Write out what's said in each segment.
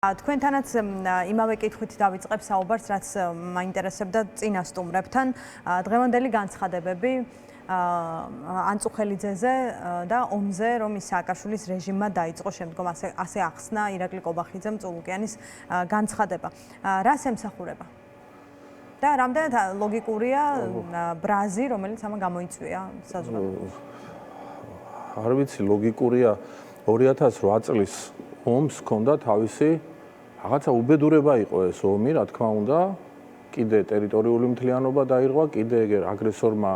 თქვენთანაც იმავე კითხვით დავიწყებ საუბარს, რაც მაინტერესებდა წინა სტუმრებთან. დღევანდელი განცხადებები ანწუხელიძეზე და ომზე, რომ ის სააკაშვილის რეჟიმმა დაიწყო, შემდგომ ასე ახსნა ირაკლი კობახიძემ წულუკიანის განცხადება. რას ემსახურება? და რამდენად ლოგიკურია ბრაზი, რომელიც ამან გამოიწვია საზოგადოებას? არ ვიცი, ლოგიკურია 2008 წლის ომს ჰქონდა თავისი რაღაცა უბედურება იყო ეს ომი, რა თქმა უნდა, კიდე ტერიტორიული მთლიანობა დაირღვა, კიდე ეგერ აგრესორმა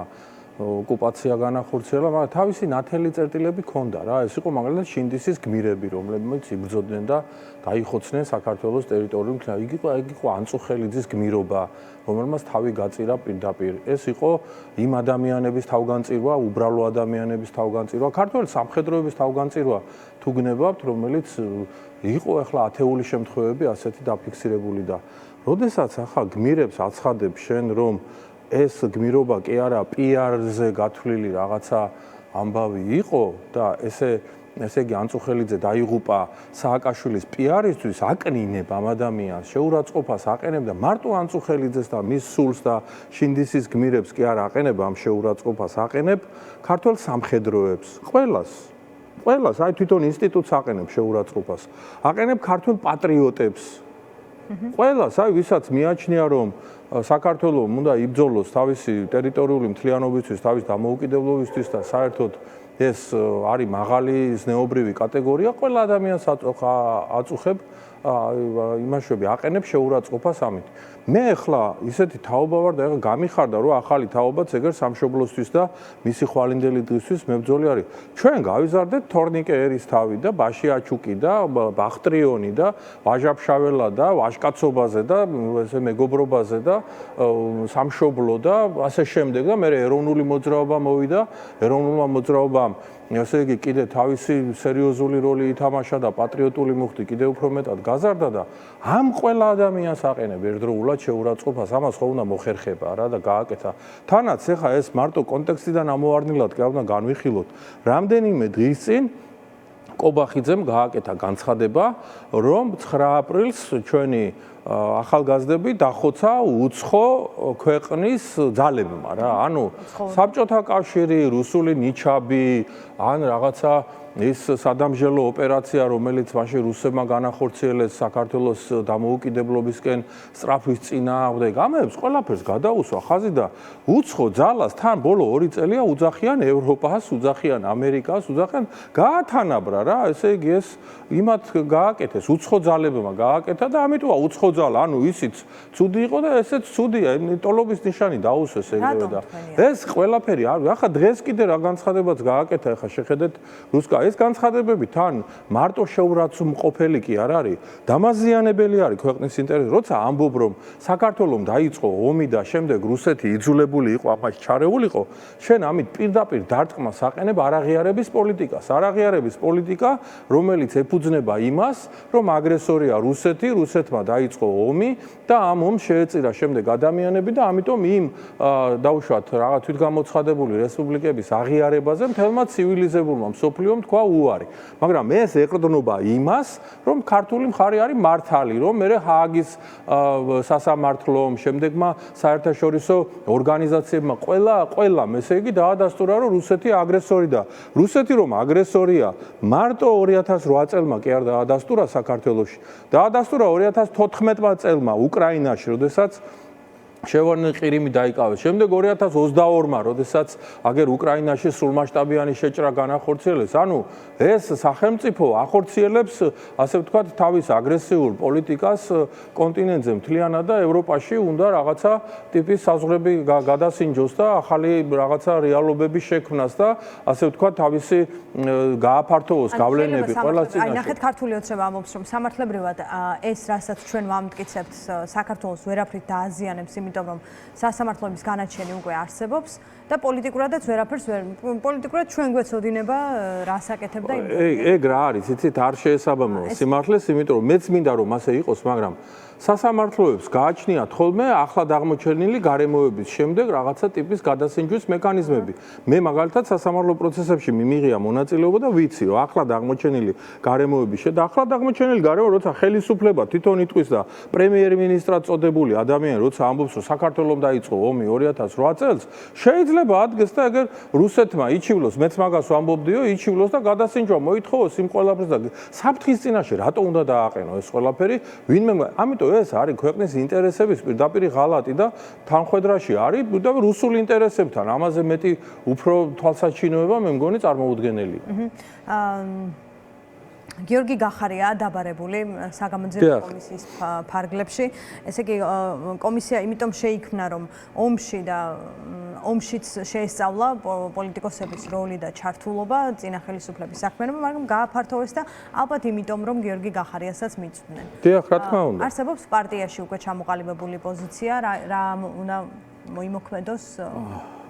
ოკუპაცია განახორციელა, მაგრამ თავისი ნათელი წერტილები ჰქონდა რა. ეს იყო მაგალითად შინდისის გმირები, რომლებიც იბრძოდნენ და დაიხოცნენ საქართველოს ტერიტორიულ მთლიანობაში. იქ იყო ანწუხელიძის გმირობა, რომელმაც თავი გაწირა პირდაპირ. ეს იყო იმ ადამიანების თავგანწირვა, უბრალო ადამიანების თავგანწირვა, ქართველი სამხედროების თავგანწირვა თუ გნებავთ, რომელიც იყო ახლა ათეული შემთხვევები ასეთი დაფიქსირებული და როდესაც ახლა გმირებს აცხადებ შენ რომ ეს გმირობა კი არა პიარზე გათვლილი რაღაცა ამბავი იყო და ესე იგი ანწუხელიძე დაიღუპა სააკაშვილის პიარისთვის, აკნინებ ამ ადამიანს, შეურაცხყოფას აყენებ და მარტო ანწუხელიძეს და მის სულს და შინდისის გმირებს კი არა აყენებ ამ შეურაცხყოფას, აყენებ ქართველ სამხედროებს, ყველას, აი თვითონ ინსტიტუტს აყენებ შეურაცხყოფას, აყენებ ქართველ პატრიოტებს. ყველას, აი ვისაც მიაჩნია რომ საქართველოს უნდა იბრძოლოს თავისი ტერიტორიული მთლიანობისთვის, თავის დამოუკიდებლობისთვის და საერთოდ ეს არის მაღალი ზნეობრივი კატეგორია, ყველა ადამიანს აწუხებ იმაშვები აყენებ შეურაცხყოფას ამით. მე ახლა ისეთი თაობა ვარ და ახლა გამიხარდა რომ ახალი თაობაც ეგერ სამშობლოსთვის და მისი ხვალინდელი დღისთვის მებრძოლი არის. ჩვენ გავიზარდეთ თორნიკე ერისთავი და ბაში აჩუკი და ბახტრიონი და ვაჟაფშაველა და ვაჟკაცობაზე და ესე მეგობრობაზე და სამშობლო და ასე შემდეგ და მე ეროვნული მოძრაობა მოვიდა, ეროვნულმა მოძრაობამ ასე იგი კიდე თავისი სერიოზული როლი ითამაშა და პატრიოტული მუხტი კიდე უფრო მეტად გაზარდა და ამ ყველა ადამიანს აყენებ ერთდროულად შეურაცხყოფას, ამას ხო უნდა მოხერხება რა და გააკეთა. თანაც ეხა ეს მარტო კონტექსტიდან ამოვარდნილად კი არ უნდა განვიხილოთ. რამდენიმე დღის წინ კობახიძემ გააკეთა განცხადება, რომ 9 აპრილს ჩვენი ახალგაზრდები დახოცა უცხო ქვეყნის ძალებმა რა. ანუ საბჭოთა კავშირი, რუსული ნიჩაბი, ან რაღაცა ის სადამჟელო ოპერაცია, რომელიც მაშინ რუსებმა განახორციელეს საქართველოს დამოუკიდებლობისკენ სწრაფვის წინააღმდეგ, ამებს ყველაფერს გადაუსვა ხაზი და უცხო ძალას თან ბოლო 2 წელია უძახიან ევროპას, უძახიან ამერიკას, უძახიან გაათანაბრა რა, ესე იგი ეს იმათ გააკეთეს, უცხო ძალებმა გააკეთა და ამიტომა უცხო ძალა, ანუ ისიც ცუდი იყო და ესეც ცუდია, ტოლობის ნიშანი დაუსვეს ეგრევე და ეს ყველაფერი არის. ახლა დღეს კიდე რა განცხადებაც გააკეთა, ახლა შეხედეთ რუსკა ეს განცხადებები თან მარტო შეურაცხმყოფელი კი არ არის, დამაზიანებელი არის ქვეყნის ინტერესს. როცა ამბობ რომ საქართველოს დაიწყო ომი და შემდეგ რუსეთი იძულებული იყო ამაში ჩარეულიყო, შენ ამით პირდაპირ დარტყმას აყენებ არაღიარების პოლიტიკას. არაღიარების პოლიტიკა, რომელიც ეფუძნება იმას, რომ აგრესორია რუსეთი, რუსეთმა დაიწყო ომი და ამ ომს შეეწირა შემდეგ ადამიანები და ამიტომ იმ დაუშვათ რაღაც თვითგამოცხადებული რესპუბლიკების აღიარებაზე მთელმა ცივილიზებულმა მსოფლიომ თქვა უარი. მაგრამ ეს ეყრდნობა იმას, რომ ქართული მხარე არის მართალი, რომ მე ჰააგის სასამართლომ, შემდეგმა საერთაშორისო ორგანიზაციებმა ყველა ესე იგი დაადასტურა, რომ რუსეთი აგრესორი და რუსეთი რომ აგრესორია, მარტო 2008 წელმა კი არ დაადასტურა საქართველოში. დაადასტურა 2014 წელმა უკრაინაში, როდესაც შევარდნილ ყირიმი დაიკავეს. შემდეგ 2022-მა, როდესაც აგერ უკრაინაში სრულმასშტაბიანი შეჭრა განახორციელეს. ანუ ეს სახელმწიფო ახორციელებს, ასე ვთქვათ, თავის აგრესიულ პოლიტიკას კონტინენტზე მთლიანად და ევროპაში უნდა რაღაცა ტიპის საზღვრები გადასინჯოს და ახალი რაღაცა რეალობების შექმნას და ასე ვთქვათ, თავისი გააფართოვოს გავლენები ყველას წინაშე. აი, ნახეთ, ქართული ოცნება ამბობს, რომ სამართლებრივად ეს, რასაც ჩვენ ვამტკიცებთ, საქართველოს ვერაფრით დააზიანებს, იმიტომ რომ სასამართლოების განაჩენი უკვე არსებობს და პოლიტიკურადაც ვერაფერს პოლიტიკურად ჩვენ გვეცოდინება რას აკეთებ და ეგ რა არის, იცით, არ შეესაბამება სიმართლეს, იმიტომ რომ მეც მინდა რომ ასე იყოს, მაგრამ სასამართლოებს გააჩნიათ ხოლმე ახლად აღმოჩენილი გარემოების შემდეგ რაღაცა ტიპის გადასინჯვის მექანიზმები. მე მაგალითად სასამართლო პროცესებში მიმიღია მონაწილეობა და ვიცი, რომ ახლად აღმოჩენილი გარემოების შემდეგ ახლად აღმოჩენილი გარემო, როცა ხელისუფლება თვითონ იტყვის და პრემიერ-მინისტრად წოდებული ადამიანი როცა ამბობს, რომ საქართველოს დაიწყო ომი 2008 წელს, შეიძლება ადგეს და ეგერ რუსეთმა იჩივლოს, მეც მაგას ვამბობდიო, იჩივლოს და გადასინჯვა მოითხოვოს იმ ყველაფერს და საფრთხის წინაშე რატო უნდა დააყენო ეს ყველაფერი? ვინმე, ამიტომ ეს არის ქვეყნის ინტერესების პირდაპირი ღალატი და თანხმედრაში არის პირდაპირ რუსულ ინტერესებთან. ამაზე მეტი უფრო თვალსაჩინოება მე მგონი წარმოუდგენელია. გიორგი გახარია დაბარებული საგამოძიებო კომისიის ფარგლებში. ესე იგი კომისია იმიტომ შეიქმნა, რომ ომშიც შეესწავლა პოლიტიკოსების როლი და ჩართულობა წინა ხელისუფლების საქმიანობა, მაგრამ გააფართოვეს და ალბათ იმიტომ, რომ გიორგი გახარიასაც მიწვდნენ. დიახ, რა თქმა უნდა. არსებობს პარტიაში უკვე ჩამოყალიბებული პოზიცია, რა უნდა მოიმოქმედოს?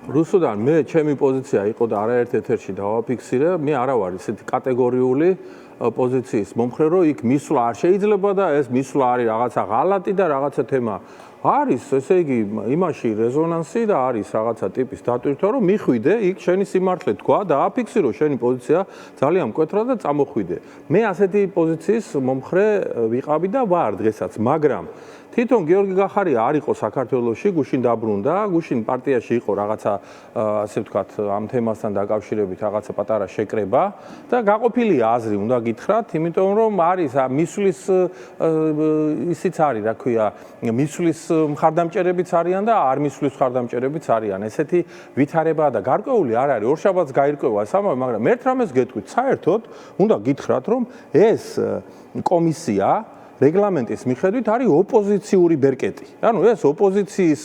რუსუდან მე ჩემი პოზიცია იყო და არაერთ ეთერში დავაფიქსირე, მე არა ვარ ისეთი კატეგორიული პოზიციის მომხრე, რომ იქ მისვლა არ შეიძლება და ეს მისვლა არის რაღაცა ღალატი და რაღაცა თემა. არის, ესე იგი, იმაში რეზონანსი და არის რაღაცა ტიპის დატვირთვა, რომ მიხვიდე იქ შენი სიმართლე თქვა და აფიქსირო შენი პოზიცია ძალიან მკვეთრად და წამოხვიდე. მე ასეთი პოზიციის მომხრე ვიყავი და ვარ დღესაც, მაგრამ თვითონ გიორგი გახარია არ იყო საქართველოში, გუშინ დაბრუნდა, გუშინ პარტიაში იყო რაღაცა ასე ვთქვათ, ამ თემასთან დაკავშირებით რაღაცა პატარა შეკრება და გაყოფილია აზრი, უნდა გითხრათ, იმიტომ რომ არის მისვლის ისიც არის, რა ქვია, მისვლის მხარდამჭერებიც არიან და არ მისვლის მხარდამჭერებიც არიან. ესეთი ვითარებაა და გარკვეული არ არის, ორშაბათს გაირკვევა ეს ამბავი, მაგრამ ერთ რამეს გეტყვით, საერთოდ უნდა გითხრათ, რომ ეს კომისია რეგლამენტის მიხედვით არის ოპოზიციური ბერკეტი. ანუ ეს ოპოზიციის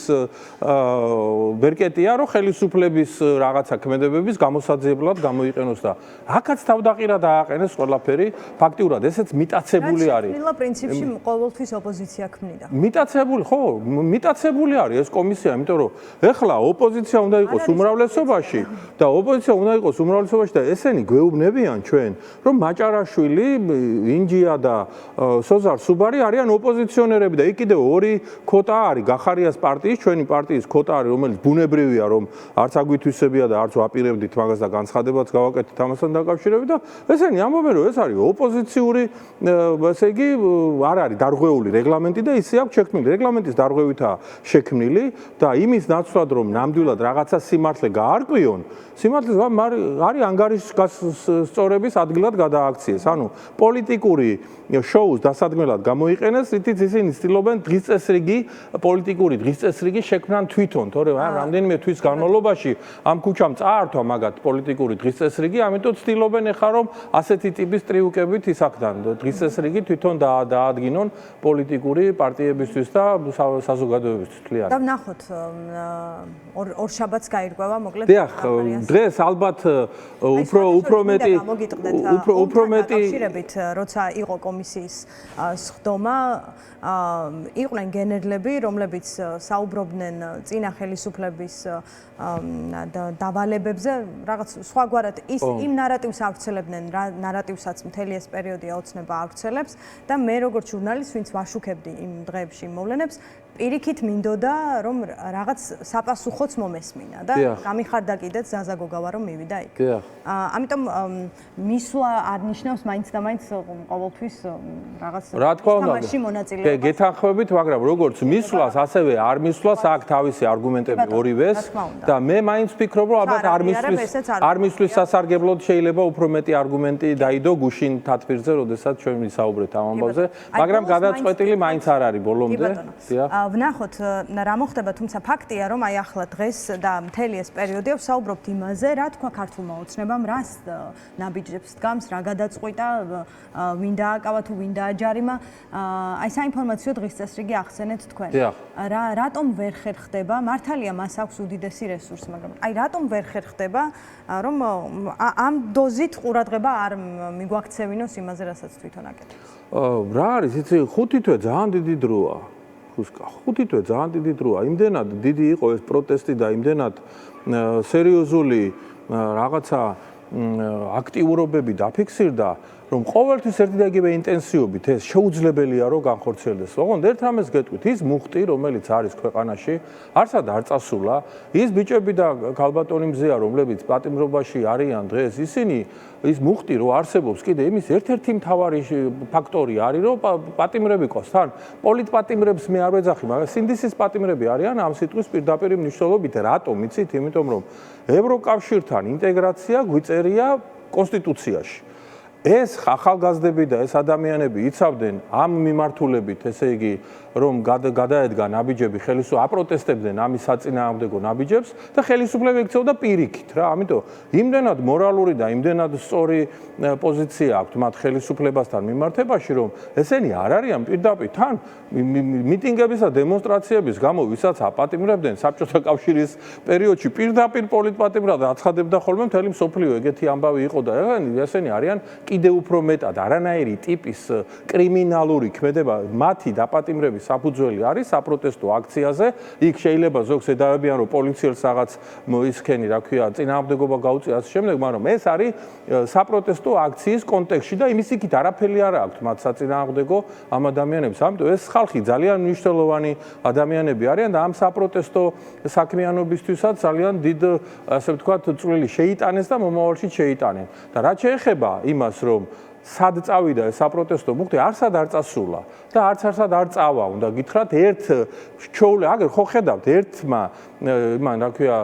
ბერკეტია, რომ ხელისუფლების რაღაცა ქმედებების გამოსაძიებლად გამოიყენოს და აქაც თავდაყირა დააყენეს ყველაფერი. ფაქტიურად ესეც მიტაცებული არის. რა პრინციპში ყოველთვის ოპოზიცია ქმნიდა. მიტაცებული, ხო, მიტაცებული არის ეს კომისია, იმიტომ რომ ეხლა ოპოზიცია უნდა იყოს უმრავლესობაში და ოპოზიცია უნდა იყოს უმრავლესობაში და ესენი გვეუბნებიან ჩვენ, რომ მაჭარაშვილი, ინჯია და სოზარ სუბარი არიან ოპოზიციონერები და იქ კიდევ ორი ქოტა არის გახარიას პარტიის, ჩვენი პარტიის ქოტა არის, რომელიც ბუნებრივია, რომ არც აგვითვისებია და არც ვაპირებდით მაგას და განცხადებაც გავაკეთეთ ამასთან დაკავშირებით და ესენი ამბობენ, რომ ეს არის ოპოზიციური, ესე იგი, არ არის დარღვეული რეგლამენტი და ისე აქვს შექმნილი. რეგლამენტის დარღვევითაა შექმნილი და იმის ნაცვლად, რომ ნამდვილად რაღაცა სიმართლე გაარკვიონ, სიმართლე არის ანგარიშგასწორების ადგილად გადააქციეს. ანუ პოლიტიკური შოუს დასადგმელად გამოიყენეს, რითიც ისინი ცდილობენ დღისწესრიგი პოლიტიკური დღისწესრიგი შექმნან თვითონ, თორემ რამდენიმე თვის განმავლობაში ამ ქუჩამ წაართვა მაგათ პოლიტიკური დღისწესრიგი, ამიტომ ცდილობენ ახლა რომ ასეთი ტიპის ტრიუკებით ისახდან დღისწესრიგი თვითონ დაადგინონ პოლიტიკური პარტიებისთვის და საზოგადოებისთვის თლიანად. და ვნახოთ ორშაბათს გაირკვევა მოკლედ. დიახ, დღეს ალბათ უფრო მეტი როცა იყო კომისიის სხდომა, იყვნენ გენერლები, რომლებიც საუბრობდნენ წინა ხელისუფლების დავალებებზე, რაღაც სხვაგვარად იმ ნარატივს ავრცელებდნენ, რა ნარატივსაც მთელი ეს პერიოდი ოცნება ავრცელებს და მე როგორც ჟურნალისტი, ვინც ვაშუქებდი იმ დღეებში მოვლენებს, პირიქით მინდოდა, რომ რაღაც საპასუხოც მომესმინა და გამიხარდა კიდეც ზაზა გოგავა რომ მივიდა იქ. ამიტომ მისვლა არ ნიშნავს მაინც და მაინც ყოველთვის რაღაც თამაში მონაწილეობას. გეთანხმებით, მაგრამ როგორც მისვლას, ასევე არ მისვლას აქვს თავისი არგუმენტები ორივეს და მე მაინც ვფიქრობ, რომ ალბათ არ მისვლის სასარგებლოდ შეიძლება უფრო მეტი არგუმენტი დაიდო გუშინ თათბირზე, როდესაც ჩვენ ვისაუბრეთ ამ ამბავზე, მაგრამ გადაწყვეტილი მაინც არ არის ბოლომდე. ვნახოთ რა მოხდება, თუმცა ფაქტია, რომ აი ახლა დღეს და მთელი ეს პერიოდი ვსაუბრობთ იმაზე, რა თქვა ქართულმა ოცნებამ, რას ნაბიჯებს დგამს, რა გადაწყვიტა, ვინ დააკავა თუ ვინ დააჯარიმა. აი საინფორმაციო დღისწესრიგი ახსენეთ თქვენ. რატომ ვერ ხერხდება? მართალია მას აქვს უდიდესი რესურსი, მაგრამ აი რატომ ვერ ხერხდება, რომ ამ დოზით ყურადღება არ მიგვაქცევინოს იმაზე, რასაც თვითონ აკეთებს? რა არის, იცი, 5 თვე ძალიან დიდი დროა. 5 თვე ძალიან დიდი დროა. იმდენად დიდი იყო ეს პროტესტი და იმდენად სერიოზული რაღაცა აქტიურობები დაფიქსირდა, რომ ყოველთვის ერთი და იგივე ინტენსივობით ეს შეუძლებელია რომ განხორციელდეს. ოღონდ ერთ რამეს გეტყვით, ის მუხტი, რომელიც არის ქვეყანაში, არსად არ წასულა, ის ბიჭები და ქალბატონი მზეა, რომლებიც პატიმრობაში არიან დღეს, ისინი ის მუხტი რო არსებობს კიდე იმის ერთ-ერთი მთავარი ფაქტორი არის რომ პატიმრები ყავს თან პოლიტპატიმრებს მე არ ვეძახი მაგრამ სინდისის პატიმრები არიან ამ სიტყვის პირდაპირ მნიშვნელობით რატომ იცით იმიტომ რომ ევროკავშირთან ინტეგრაცია გვიწერია კონსტიტუციაში ეს ახალგაზრდები და ეს ადამიანები იცავდნენ ამ მიმართულებით ესე იგი რომ გადაედგა ნაბიჯები აპროტესტებდნენ ამის საწინააღმდეგო ნაბიჯებს და ხელისუფლება ექცეოდა პირიქით რა ამიტომ იმდენად მორალური და იმდენად სწორი პოზიცია აქვს მათ ხელისუფლებასთან მიმართებაში რომ ესენი არ არიან პირდაპირ თან მიტინგების და დემონსტრაციების გამო ვისაც აპატიმრებდნენ საბჭოთა კავშირის პერიოდში პირდაპირ პოლიტპატიმრად აცხადებდა ხოლმე მთელი მსოფლიო ეგეთი ამბავი იყო და ესენი არიან კიდევ უფრო მეტად არანაირი ტიპის კრიმინალური ქმედება მათი დაპატიმრების საფუძველი არის საპროტესტო აქციაზე იქ შეიძლება ზოგს ედავებიან რომ პოლიციელს რაღაც ისქენი რა ქვია წინააღმდეგობა გაუწია ასე შემდეგ მაგრამ ეს არის საპროტესტო აქციის კონტექსტში და იმის იქით არაფერი არ აქვს მათ საწინააღმდეგო ამ ადამიანებს ამიტომ ეს ხალხი ძალიან მნიშვნელოვანი ადამიანები არიან და ამ საპროტესტო საქმიანობისთვისაც ძალიან დიდ ასე ვთქვათ წვლილი შეიტანეს და მომავალში შეიტანენ და რაც შეეხება იმას რომ სად წავიდა ეს საპროტესტო მუხტი არსად არ წასულა და არცად არ წავა უნდა გითხრათ ერთ ჩოულე აგერ ხო ხედავთ ერთმა იმან რა ქვია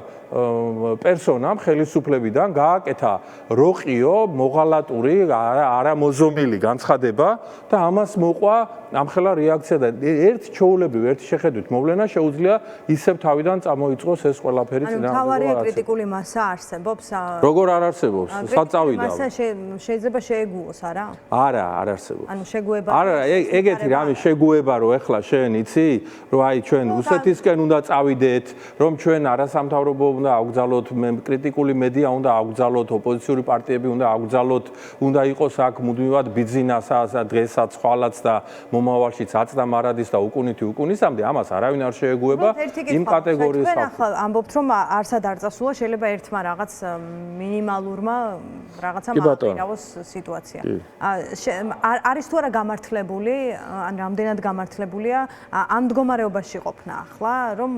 პერსონამ ხელისუფლებიდან გააკეთა როყიო მოღალატური არამოზომილი განცხადება და ამას მოყვა ამხელა რეაქცია და ერთ ჩოულებრივ ერთ შეხედვით მოვლენა შეუძლია ისევ თავიდან წამოიწყოს ეს ყველაფერი წინააღმდეგობა. ანუ თავარი კრიტიკული მასა არსებობს? როგორ არ არსებობს? სად წავიდა? მასა შეიძლება შეეგუოს, არა? არა, არ არსებობს. ანუ შეგუება არა, ეგეთი რამე შეგუება რომ ეხლა შენ იცი, რომ აი ჩვენ რუსეთისკენ უნდა წავიდეთ, რომ ჩვენ არასამთავრობო უნდა აგვძალოთ, კრიტიკული მედია უნდა აგვძალოთ, ოპოზიციური პარტიები უნდა აგვძალოთ, უნდა იყოს აქ მუდმივად ბიზნესას, დღესაც ხვალაც და მომავალშიც აცდა მარადის და უკუნითი უკუნისამდე ამას არავინ არ შეეგუება იმ კატეგორიის ხალხს. ახლა ამბობთ რომ არსად არ წასულა, შეიძლება ერთმა რაღაც მინიმალურმა რაღაცამ აღიაროს სიტუაცია. არის თუ არა გამართლებული, ან რამდენად გამართლებულია ამ მდგომარეობაში ყოფნა ახლა, რომ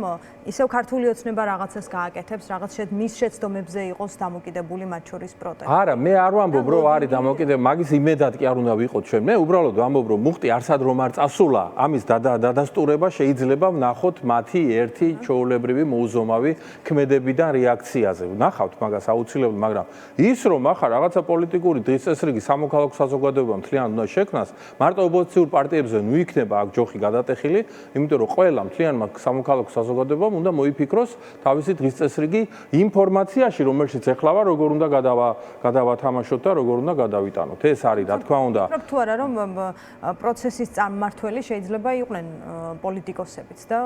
ისევ ქართული ოცნება რაღაცას გააკეთებს, რაღაც მის შეცდომებზე იყოს დამოკიდებული მათ შორის პროტესტი. არა, მე არ ვამბობ რომ არის დამოკიდებული, მაგის იმედად კი არ უნდა ვიყოთ ჩვენ. მე უბრალოდ ვამბობ რომ მუხტი არსად რომ არ წასულა, ამის დადასტურება შეიძლება ვნახოთ მათი ერთი ჩოულებრივი მოუზომავი ქმედებიდან რეაქციაზე. ვნახავთ მაგას აუცილებლად, მაგრამ ის რომ ახლა რაღაცა პოლიტიკური დღის წესრიგი სამოქალაქო საზოგადოება მთლიანად უნდა შექმნას, მარტო ოპოზიციურ პარტიებზე ნუ იქნება აქ ჯოხი გადატეხილი, იმიტომ რომ ყველა მთლიანმა სამოქალაქო საზოგადოებამ უნდა მოიფიქროს თავისი დღის წესრიგი ინფორმაციაში, რომელშიც ეხლა ვარ, როგორ უნდა გადავათამაშოთ და როგორ უნდა გადავიტანოთ. ეს არის, რა თქმა უნდა. ვფიქრობ თუ არა რომ პროცესის წარმმართველი შეიძლება იყვნენ პოლიტიკოსებიც და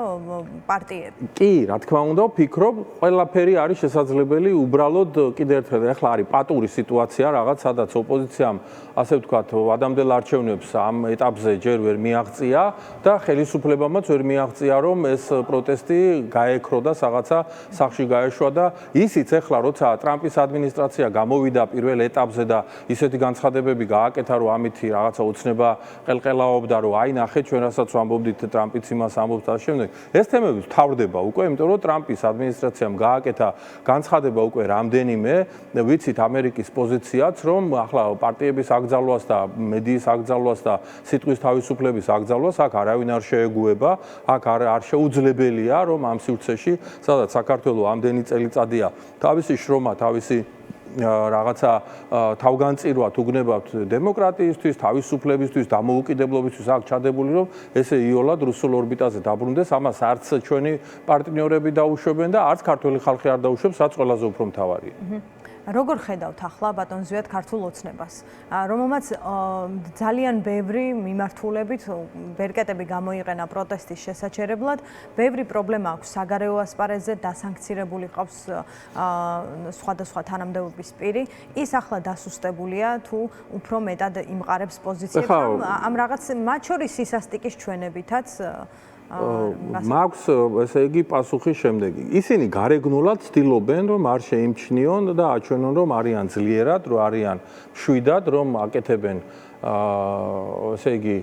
პარტიები. კი, რა თქმა უნდა, ვფიქრობ, ყველაფერი არის შესაძლებელი, უბრალოდ კიდევ ერთხელ ეხლა არის პატური სიტუაცია, რაღაც სადაც ოპოზიციამ, ასე ვთქვათ, ადამიანელ არჩევნებს ამ ეტაპზე ჯერ ვერ მიაღწია და ხელისუფლებამაც ვერ მიაღწია, რომ ეს პროტესტი გაექრო და რაღაცა სახში გაეშვა და ისიც ეხლა როცა ტრამპის ადმინისტრაცია გამოვიდა პირველ ეტაპზე და ისეთი განცხადებები გააკეთა, რომ ამითი რაღაცა ოცნება ყელყელაობდა, რომ აი ნახე ჩვენ რასაც ვამბობდით ტრამპიც იმას ამბობს და შემდეგ. ეს თემები თავდება უკვე, იმიტომ რომ ტრამპის ადმინისტრაციამ გააკეთა განცხადება უკვე რამდენიმე, ვიცით ამერიკის პოზიციაც, რომ ახლა პარტიების აკრძალვას და მედიის აკრძალვას და სიტყვის თავისუფლების აკრძალვას აქ არავინ არ შეეგუება, აქ არ შეუძლებელია, რომ ამ სივრცეში, სადაც საქართველოს ამდენი წელიწადია თავისი შრომა, თავისი რაღაცა თავგანწირვა თუ გნებავთ დემოკრატიისთვის, თავისუფლებისთვის, დამოუკიდებლობისთვის აქ ჩადებული, რომ ესე იოლად რუსულ ორბიტაზე დაბრუნდეს, ამას არც ჩვენი პარტნიორები დაუშვებენ და არც ქართველი ხალხი არ დაუშვებს, რაც ყველაზე უფრო მთავარია. როგორ ხედავთ ახლა ბატონ ზვიად ქართულ ოცნებას, რომელმაც ძალიან ბევრი მიმართულებით ბერკეტები გამოიყენა პროტესტის შესაჩერებლად, ბევრი პრობლემა აქვს საგარეო ასპარეზზე, დასანქცირებული ყავს სხვადასხვა თანამდებობის პირი, ის ახლა დასუსტებულია თუ უფრო მეტად იმყარებს პოზიციებს ამ რაღაც მათ შორის სისასტიკის ჩვენებითაც მაქვს ესე იგი პასუხი შემდეგი. ისინი გარეგნულად ცდილობენ რომ არ შეიმჩნიონ და აჩვენონ რომ არიან ძლიერად, რომ არიან მშვიდად, რომ აკეთებენ ესე იგი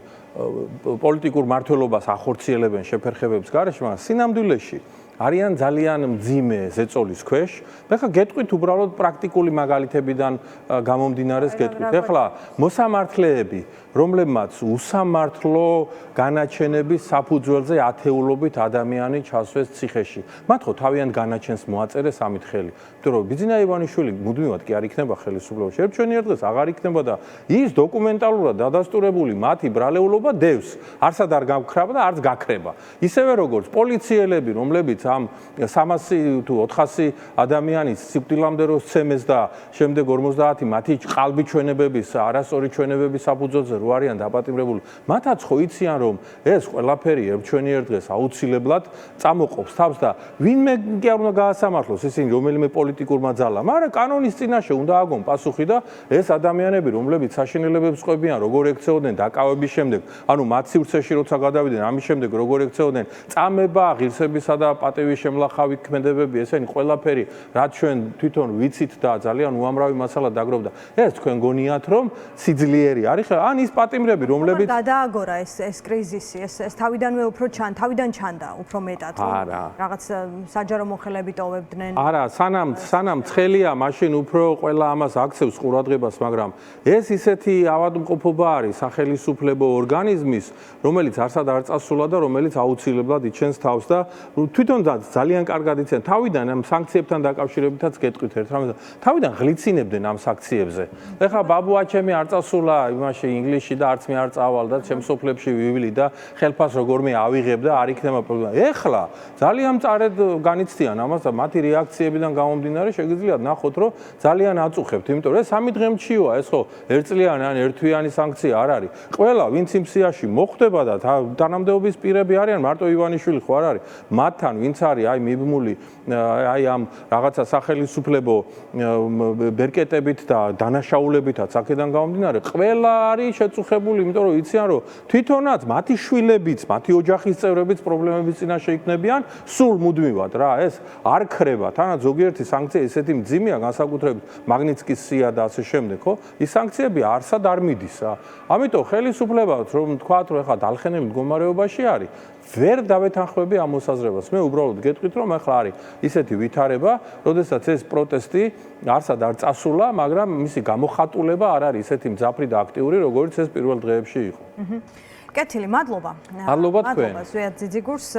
პოლიტიკურ მართლობას ახორციელებენ შეფერხებებს გარეშე, მაგრამ სინამდვილეში არიან ძალიან მძიმე ზეწოლის ქვეშ. ეხლა გეტყვით უბრალოდ პრაქტიკული მაგალითებიდან გამომდინარეს გეტყვით. ეხლა მოსამართლეები, რომლებმაც უსამართლო განაჩენების საფუძველზე ათეულობით ადამიანი ჩასვეს ციხეში. მათ ხო თავიანთ განაჩენს მოაწერეს ამით ხელი. იმიტომ რომ ბიძინა ივანიშვილი მუდმივად კი არ იქნება ხელისუფლებაში. ერთ დღეს აღარ იქნება და ის დოკუმენტალურად დადასტურებული მათი ბრალეულობა დევს. არსად არ გაქრება და არც გაქრება. ისევე როგორც პოლიციელები, რომლებიც ამ 300 თუ 400 ადამიანის სიკვდილამდე რო სცემეს და შემდეგ 50 მათი ყალბი ჩვენებების, არასწორი ჩვენებების საფუძველზე რო არიან დაპატიმრებული, მათაც ხო იციან რომ ეს ყველაფერი ერთ დღეს აუცილებლად წამოყოფს თავს და ვინმე კი არ უნდა გაასამართლოს ისინი რომელიმე პოლიტიკურმა ძალამ, მაგრამ კანონის წინაშე უნდა აგონ პასუხი და ეს ადამიანები, რომლებიც საშინელებებს ყვებიან, როგორ ექცეოდნენ დაკავების შემდეგ, ანუ მათ სივრცეში როცა გადავიდნენ, ამის შემდეგ როგორ ექცეოდნენ წამება, ღირსებისა და პატევის შემლახავი ქმედებები, ესენი ყველაფერი, რაც ჩვენ თვითონ ვიცით და ძალიან უამრავი მასალა დაგროვდა. ეს თქვენ გონიათ რომ სიძლიერი არის? ან ის პატიმრები, რომლებიც გადააგორა ეს კრიზისი, ეს თავიდანვე უფრო თავიდან ჩანდა უფრო მეტად, რაღაც საჯარო მოხელეები ტოვებდნენ. არა, სანამ ცხელია, მაშინ უფრო ყველა ამას აქცევს ყურადღებას, მაგრამ ეს ისეთი ავადმყოფობა არის სახელისუფლებო ორგანიზმის, რომელიც არსად არ წასულა და რომელიც აუცილებლად იჩენს თავს და თვითონ ძალიან კარგად იციან თავიდან ამ სანქციებთან დაკავშირებითაც გეტყვით ერთ რამეს. თავიდან ღლიცინებდნენ ამ სანქციებზე. ეხლა ბაბუაჩემი არ წასულა იმაში ინგლისში და არც მე არ წავალ და ჩემ სოფლებში ვივლი და ხელფას როგორმე ავიღებ და არ იქნება პრობლემა. ეხლა ძალიან მწარედ განიცდიან ამას და მათი რეაქციებიდან გამომდინარე შეგიძლიათ ნახოთ რომ ძალიან აწუხებთ, იმიტომ რომ ეს 3 დღე მჩიოა, ეს ხო ერთწლიანი ან ერთთვიანი სანქცია არ არის. ყველა ვინც იმ სიაში მოხვდება და თანამდებობის პირები არიან, მარტო ივანიშვილი ხო არ არის. მათთან ვინც არის აი მიბმული აი ამ რაღაცა სახელისუფლებო ბერკეტებით და დანაშაულებითაც აქედან გამომდინარე, ყველა არის შეწუხებული, იმიტომ რომ იციან რომ თვითონაც მათი შვილებიც, მათი ოჯახის წევრებიც პრობლემების წინაშე იქნებიან, სულ მუდმივად რა, ეს არ ქრება. თანაც ზოგიერთი სანქცია ესეთი მძიმეა, განსაკუთრებით მაგნიცკის სია და ასე შემდეგ, ხო? ის სანქციები არსად არ მიდის რა. ამიტომ ხელისუფლებაც რომ თქვათ რომ ეხლა დალხენილი მდგომარეობაში არის, ვერ დავეთანხმები ამ მოსაზრებას. მე უბრალოდ გეტყვით რომ ახლა არის ისეთი ვითარება, როდესაც ეს პროტესტი არსად არ წასულა, მაგრამ მისი გამოხატულება არ არის ისეთი მძაფრი და აქტიური, როგორც ეს პირველ დღეებში იყო. კეთილი, მადლობა. მადლობა თქვენ. ზვიად ძიძიგურს